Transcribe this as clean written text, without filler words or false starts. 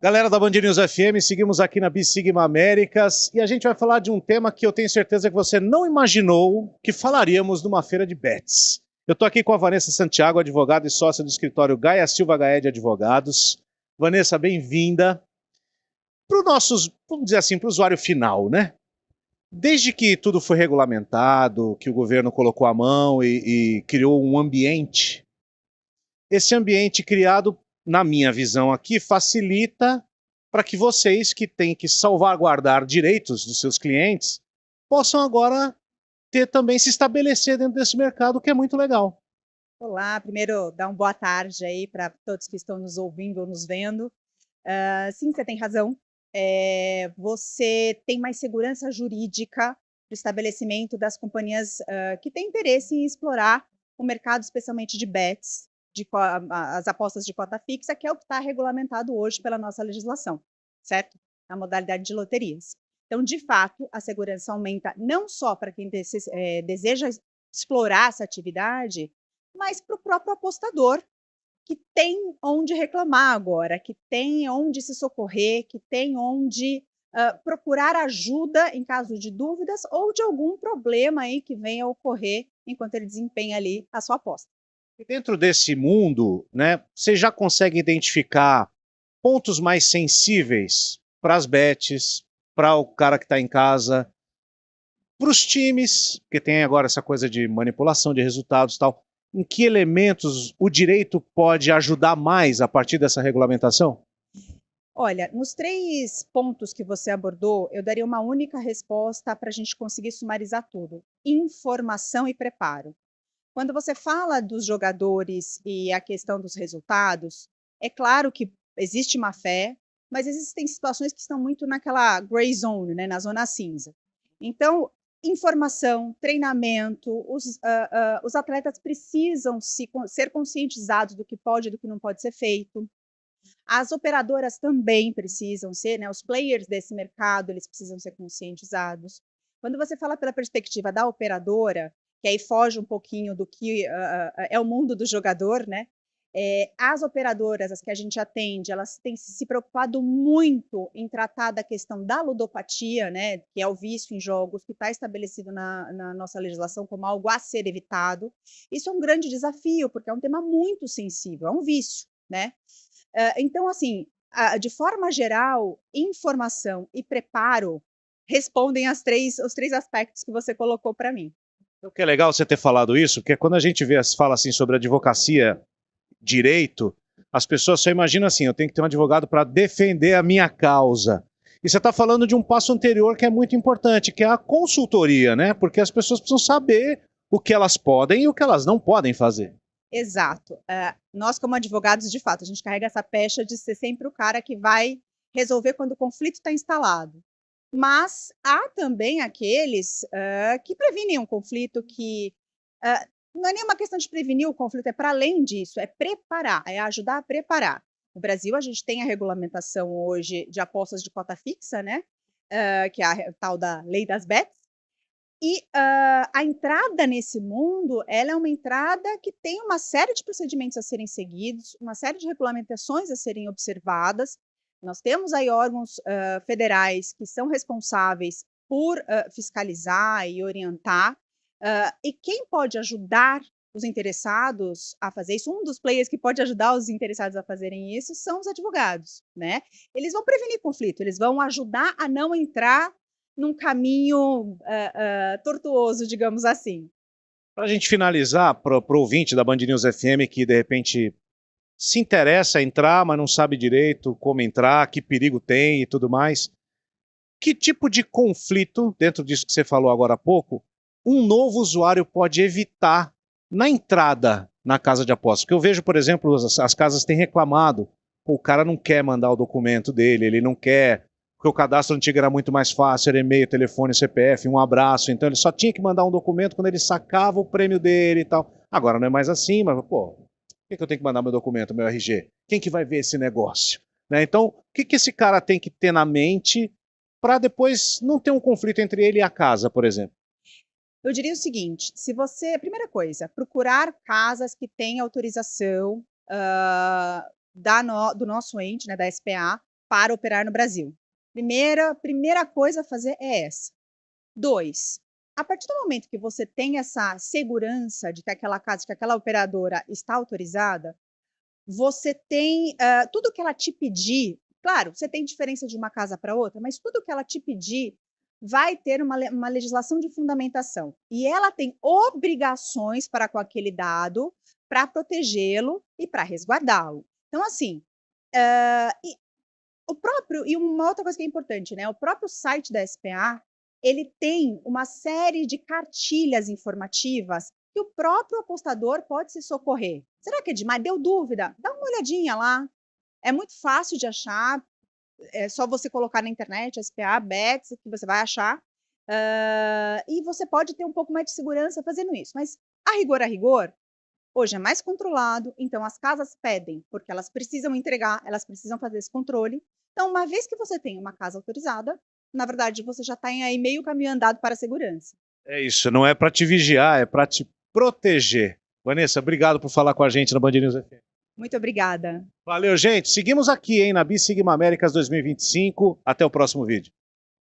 Galera da Band News FM, seguimos aqui na Sigma Américas e a gente vai falar de um tema que eu tenho certeza que você não imaginou que falaríamos numa feira de bets. Eu estou aqui com a Vanessa Santiago, advogada e sócia do escritório Gaia Silva Gaed Advogados. Vanessa, bem-vinda. Para os nossos, vamos dizer assim, para o usuário final, né? Desde que tudo foi regulamentado, que o governo colocou a mão e criou um ambiente, esse ambiente criado, na minha visão aqui, facilita para que vocês que têm que salvaguardar direitos dos seus clientes possam agora ter também se estabelecer dentro desse mercado, que é muito legal. Olá, primeiro dar uma boa tarde aí para todos que estão nos ouvindo ou nos vendo. Sim, você tem razão. Você tem mais segurança jurídica para o estabelecimento das companhias que têm interesse em explorar o mercado, especialmente de bets, as apostas de cota fixa, que é o que está regulamentado hoje pela nossa legislação, certo? A modalidade de loterias. Então, de fato, a segurança aumenta não só para quem deseja explorar essa atividade, mas para o próprio apostador, que tem onde reclamar agora, que tem onde se socorrer, que tem onde procurar ajuda em caso de dúvidas ou de algum problema aí que venha a ocorrer enquanto ele desempenha ali a sua aposta. E dentro desse mundo, né, você já consegue identificar pontos mais sensíveis para as bets, para o cara que está em casa, para os times, que tem agora essa coisa de manipulação de resultados e tal. Em que elementos o direito pode ajudar mais a partir dessa regulamentação? Olha, nos 3 pontos que você abordou, eu daria uma única resposta para a gente conseguir sumarizar tudo: informação e preparo. Quando você fala dos jogadores e a questão dos resultados, é claro que existe má fé, mas existem situações que estão muito naquela gray zone, né, na zona cinza. Então, informação, treinamento, os atletas precisam ser conscientizados do que pode e do que não pode ser feito. As operadoras também precisam ser, né, os players desse mercado, eles precisam ser conscientizados. Quando você fala pela perspectiva da operadora, que aí foge um pouquinho do que é o mundo do jogador, né? As operadoras, as que a gente atende, elas têm se preocupado muito em tratar da questão da ludopatia, né? Que é o vício em jogos, que está estabelecido na nossa legislação como algo a ser evitado. Isso é um grande desafio, porque é um tema muito sensível, é um vício, né? Então, assim, de forma geral, informação e preparo respondem os 3 aspectos que você colocou para mim. O que é legal você ter falado isso, porque quando a gente fala assim sobre advocacia, direito, as pessoas só imaginam assim, eu tenho que ter um advogado para defender a minha causa. E você está falando de um passo anterior que é muito importante, que é a consultoria, né? Porque as pessoas precisam saber o que elas podem e o que elas não podem fazer. Exato. Nós, como advogados, de fato, a gente carrega essa pecha de ser sempre o cara que vai resolver quando o conflito está instalado. Mas há também aqueles que previnem um conflito, que não é nenhuma questão de prevenir o conflito, é para além disso, é preparar, é ajudar a preparar. No Brasil, a gente tem a regulamentação hoje de apostas de cota fixa, né? Que é a tal da lei das bets. E a entrada nesse mundo, ela é uma entrada que tem uma série de procedimentos a serem seguidos, uma série de regulamentações a serem observadas. Nós temos aí órgãos federais que são responsáveis por fiscalizar e orientar, e quem pode ajudar os interessados a fazer isso, um dos players que pode ajudar os interessados a fazerem isso são os advogados, né? Eles vão prevenir conflito, eles vão ajudar a não entrar num caminho tortuoso, digamos assim. Para a gente finalizar, para o ouvinte da Band News FM que de repente se interessa em entrar, mas não sabe direito como entrar, que perigo tem e tudo mais, que tipo de conflito, dentro disso que você falou agora há pouco, um novo usuário pode evitar na entrada na casa de apostas? Porque eu vejo, por exemplo, as casas têm reclamado, o cara não quer mandar o documento dele, ele não quer, porque o cadastro antigo era muito mais fácil, era e-mail, telefone, CPF, um abraço, então ele só tinha que mandar um documento quando ele sacava o prêmio dele e tal. Agora não é mais assim, mas, pô, por que eu tenho que mandar meu documento, meu RG? Quem que vai ver esse negócio? Né? Então, o que esse cara tem que ter na mente para depois não ter um conflito entre ele e a casa, por exemplo? Eu diria o seguinte: se você, primeira coisa, procurar casas que têm autorização do nosso ente, né, da SPA, para operar no Brasil. Primeira coisa a fazer é essa. 2, a partir do momento que você tem essa segurança de que aquela casa, de que aquela operadora está autorizada, você tem tudo que ela te pedir. Claro, você tem diferença de uma casa para outra, mas tudo que ela te pedir vai ter uma legislação de fundamentação. E ela tem obrigações para com aquele dado, para protegê-lo e para resguardá-lo. Então, assim, e uma outra coisa que é importante, né? O próprio site da SPA, ele tem uma série de cartilhas informativas que o próprio apostador pode se socorrer. Será que é demais? Deu dúvida? Dá uma olhadinha lá. É muito fácil de achar. É só você colocar na internet SPA, Bets, que você vai achar. E você pode ter um pouco mais de segurança fazendo isso. Mas, a rigor, hoje é mais controlado, então as casas pedem, porque elas precisam entregar, elas precisam fazer esse controle. Então, uma vez que você tem uma casa autorizada, na verdade, você já está aí meio caminho andado para a segurança. É isso, não é para te vigiar, é para te proteger. Vanessa, obrigado por falar com a gente na Band News FM. Muito obrigada. Valeu, gente. Seguimos aqui, hein, na Bi Sigma Américas 2025. Até o próximo vídeo.